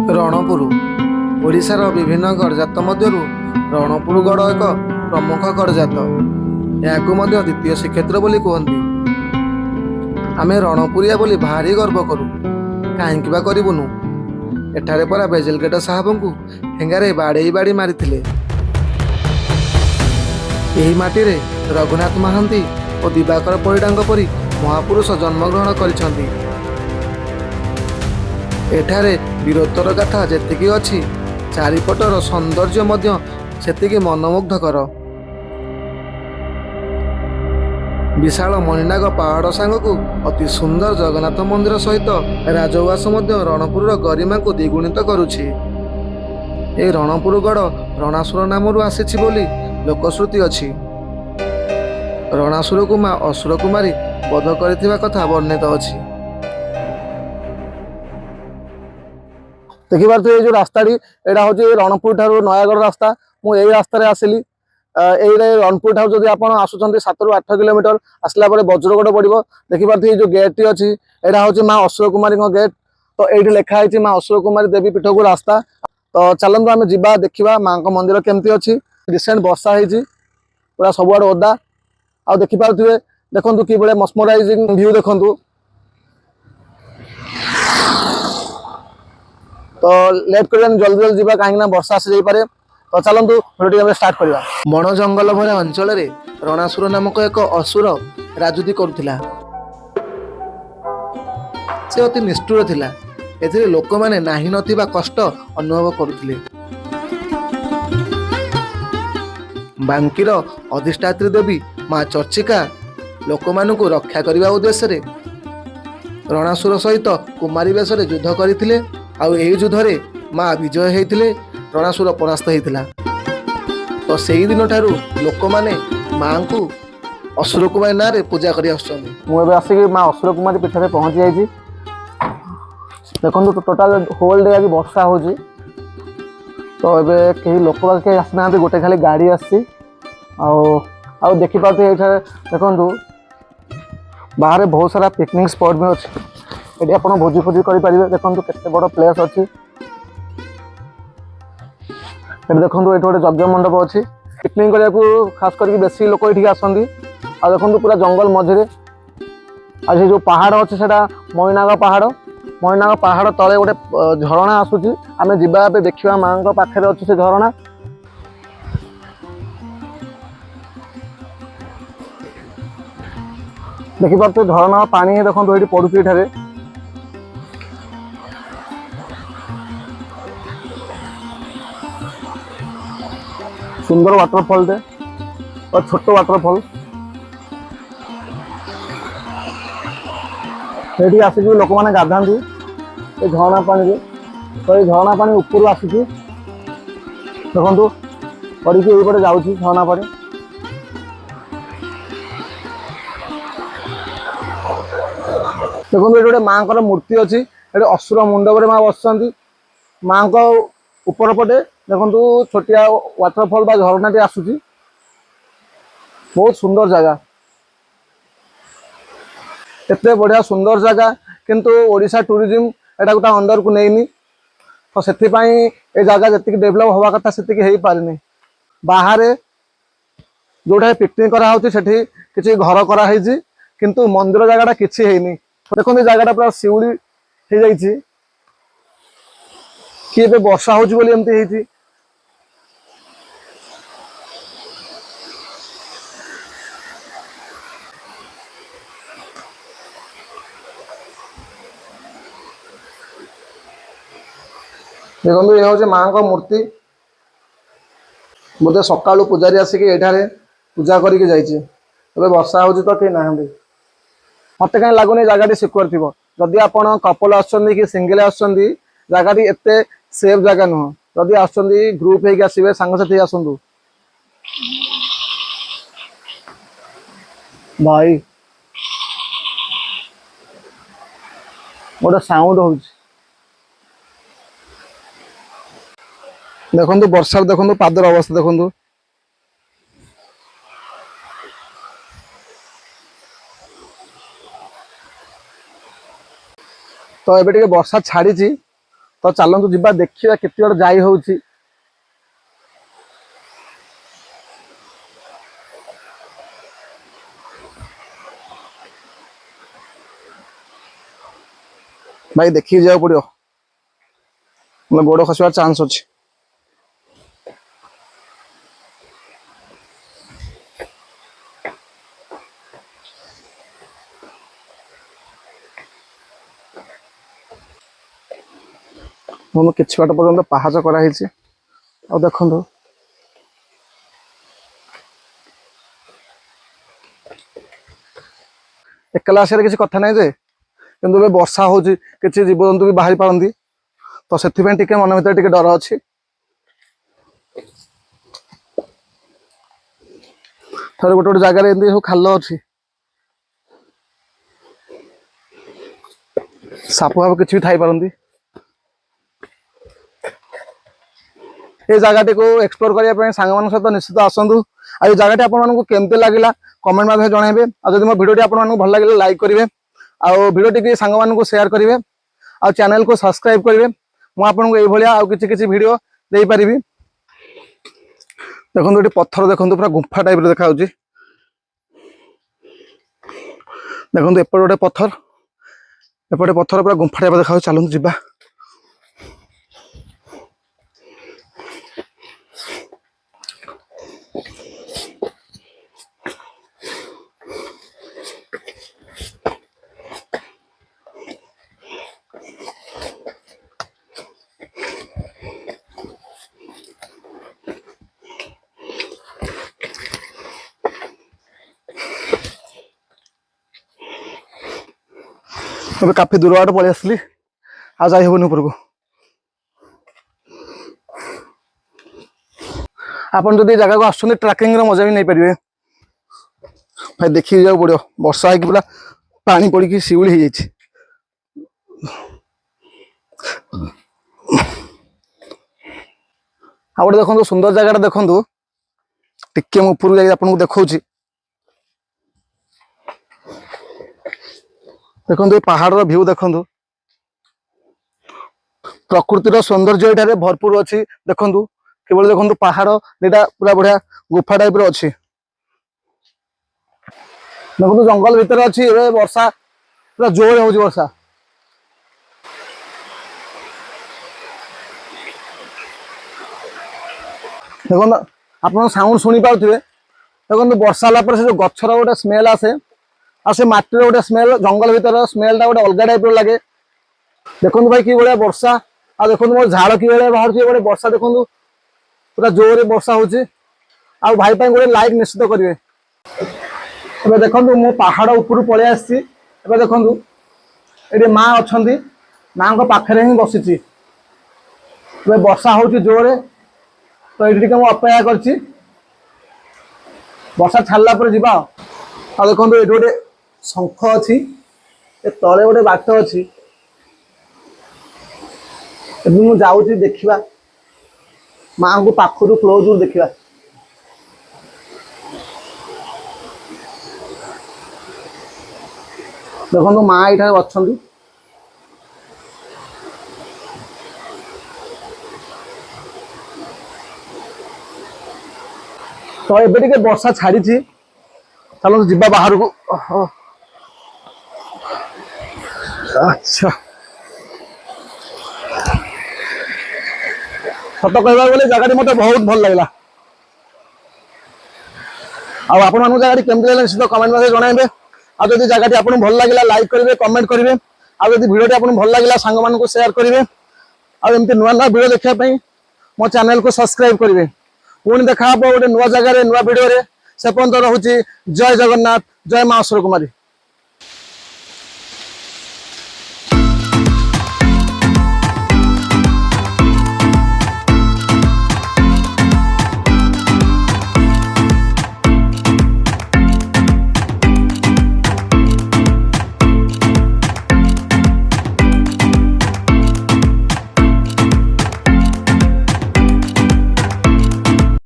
रणपुर ओडिशार विभिन्न गड़जात मध्यरु रणपुर गड़ एक प्रमुख गड़जात। यहाँ द्वितीय श्रीक्षेत्र बोली कहती। आमे रणपुरिया बोली भारी गर्व करूँ, कहीं बा करूँ। एठारे परा बेजेलगेट साहब को ठेंगारे बाड़े बाड़ी मारी। यही माटी रघुनाथ महांती और दिवाकर परिडांग परी महापुरुष जन्मग्रहण करिसेंती। एठारे वीरत्वर गाथा जेतिकी अछि, चारिपटर सौंदर्य मध्य सेतिकी मनमुग्धकर। विशाल मणिनाग पहाड़ सांगकु अति सुंदर जगन्नाथ मंदिर सहित राजउआस मध्य रणपुर गरिमा को द्विगुणित करुछि। ए रणपुर गड़ रणासुर नामरू आसीछि बोली लोकश्रुति अछि। रणासुर को माँ असुर कुमारी बध करिथिबा कथा वर्णित अछि। देखिपार ये जो रास्ताटी एटा हूँ रणपुर ठारू नयागढ़ रास्ता। मुझे रास्तार आसिली। रणपुर ठारू जदि आप आसुँच 7 ରୁ 8 किलोमीटर आसला वज्रगड़ पड़ो। देखिपार ये जो गेट टी अच्छी एटा हूँ माँ असुर कुमारी गेट। तो ये लिखाई माँ असुर कुमारी देवी पीठ को रास्ता। तो चलतु आम जा देखा माँ को मंदिर केमती अच्छी। रिसेंट वर्षा होती पूरा सबुआड़ ओदा। आ देखिपे देखु कि मस्मराइजिंग व्यू देखु। तो लेट कर जल्दी जल्दी जावा कहीं वर्षा आसी जापे। तो चलतु भिडियो स्टार्ट करवा। बण जंगल भरा अंचल रणासुर नामक एक असुर राजूती करुला। से अति निष्ठुर थिला। एथिरे लोक माने नाही नथिबा कष्ट अनुभव करुथिले। बांकीर अधिष्ठात्री देवी माँ चर्चिका लोक मानकु रक्षा करने उद्देश्य रणासुर सहित कुमारी वेश युद्ध करथिले। आउ एही युद्धरे माँ विजय होइथिले, रणासुर परास्त होइथिला। तो सेही दिन ठारू लोक माने माँ को असुर कुमारी ना रे पूजा करि आछन। मु एबे आसी माँ असुर कुमारी पीठ में पहुंची जाइछि। देखो तो टोटाल होल डे आज वर्षा होछि। तो एबे कहीं लोक के आसना गोटे खाली गाड़ी आसी। आउ देखि पाते ये देखो बाहर बहुत सारा पिकनिक स्पॉट भी अच्छे। ये आप भोजी फोजी करेंगे। देखो केते बड़ प्लेस अच्छी। देखो ये गोटे यज्ञ मंडप अच्छी। पिकनिक करने को खास करके बेसी लोक ये आसती। आ देखो पूरा जंगल मझे आज जो पहाड़ अच्छे से मणिनाग पहाड़। मणिनाग पहाड़ तले गोटे झरणा आसूची। आम जा देखा माँ पाखे अच्छे से झरणा। देखिपे झरणा पानी देखो ये पड़ुची। ये सुंदर वाटरफॉल टे और छोट वाटरफॉल। ये आसिक लोक मैंने गाधाती ये झरणा पानी रे। तो ये झरणा पानी ऊपर आसी देखु पड़क ये जाऊँ झरणा पानी। देखो ये गोटे माँ को मूर्ति अच्छी। ये असुर मुंडप माँ बस माँ को ऊपर पटे देखो छोटिया वाटरफॉल बा झरना आसूची। बहुत सुंदर जगह, एत बढ़िया सुंदर जगह। किंतु ओडिशा टूरिज्म एटा गोटा अंडर को नहीं। तो से जगह जी डेभलप हवा कथा से हो पारे। बाहर जोटा पिकनिक किसी घर कराई किंतु मंदिर जगह किसी है। देखो जगह पूरा शिउली हो जाइए कि वर्षा होती। देखो ये हूँ माँ को मूर्ति। बोधे सका पूजारी आसिक ये पूजा करके जाइए। वर्षा हो तो कहीं ना मत कहीं लगुनि जगह सिक्योर थी। जदि आप कपल कि सिंगल जगह एत सेफ जगह नुह। जदि आस ग्रुप होके सांगसाथी आसतु भाई गोटे साउंड हो। देखो वर्षा देखो पादर अवस्था देखो। तो ये वर्षा छाड़ी तो चलतु ଯିବା ଦେଖିବା କେତେ ବାଟ ଯାଇ ହଉଛି। भाई देखिए जाओ पड़ो गोड़ खसबार चांस अच्छे। किसी बाट पर्यटन पाहाच कराई देखु एकला आसार किसी कथा ना कि वर्षा हो किसी जीवजंतु भी बाहरी पारती तो से मन भर टे डर अच्छी। थोड़े गोटे गोटे जगार एमती सब खाल अच्छी साप फाप किसी भी थी पारती। ये जगह को एक्सप्लोर करने सांग मान सहित निश्चित आसतु। आ जगह आपको केमती लगे कमेंट माध्यम जनइबे। आदि मो भिडियो आपको भल लगे लाइक करेंगे आउ भिडियो सांग मान शेयर करेंगे आ चैनल को सब्सक्राइब करेंगे। मुझे ये किसी भिडियो दे पारि। देखो ये पत्थर देखो पूरा गुंफा टाइप देखा देखो एपटे गोटे पत्थर एपटे पत्थर पूरा गुंफा टाइप देखा। चलते जीवा काफी दूर बाट पलि आसली आ जाई हेबनी ऊपर को। आपन जदि जगह को आसुछन ट्रैकिंग रो मजा भी नहीं पारिबे। भाई देखि जाऊ पड़ो वर्षा है कि पूरा पानी पड़ी कि शिउली हो जाइछि। आ गोटे देखो सुंदर जगह देखो टिके मु ऊपर जाई आपन को देखौछि। देखो ये पहाड़ व्यू देखो प्रकृतिर सौंदर्य ये भरपूर अच्छी। देखो केवल देखो पहाड़ दीटा पूरा बढ़िया गुफा टाइप अच्छी। देखो जंगल भितर अच्छी वर्षा पूरा जोर हो वर्षा। देखो आप साउंड शुणी पारे। देखो वर्षा है जो गचर गोटे स्मेल आसे आ से माटी गोटे स्मेल जंगल भीतर स्मेलटा गोटे अलग टाइप लगे। देखो भाई कि भाया वर्षा आ देखो मोर झाड़ कि बाहर गोटे वर्षा देखो पूरा जोर वर्षा हो भाई गोटे लाइक निश्चित करेंगे। देखो मो पहाड़ ऊपर पलि आसी देखो ये माँ अच्छा माँ को पाखे ही बसी वर्षा हो जोरे तो ये अपेक्षा कर वर्षा छाड़ला जा। आ देखो ये गोटे शंख अच्छी तले गोटे बाट अच्छी मुझे देखा माँ को पाखु क्लोज देखा। देखो माँ ये अच्छा तो ये वर्षा छाड़ी। चलो जीवा बाहर को। अच्छा सत कहवा गले जगह मत बहुत भल लगे। आपण मान जगह केमती लगे निश्चित कमेंट में जनइबे। आ जदि जगह आपको भल लगे लाइक करेंगे कमेंट करेंगे। आ जदि भिडियो आपको भल लगे सांग मान को शेयर करेंगे। आमती नुआ नुआ भिडियो देखापी मो चैनल को सब्सक्राइब करेंगे। पुणी देखा गोटे नुआ जगह नुआ भिडियो से पर्यंत रोचे। जय जगन्नाथ जय मां कुमारी।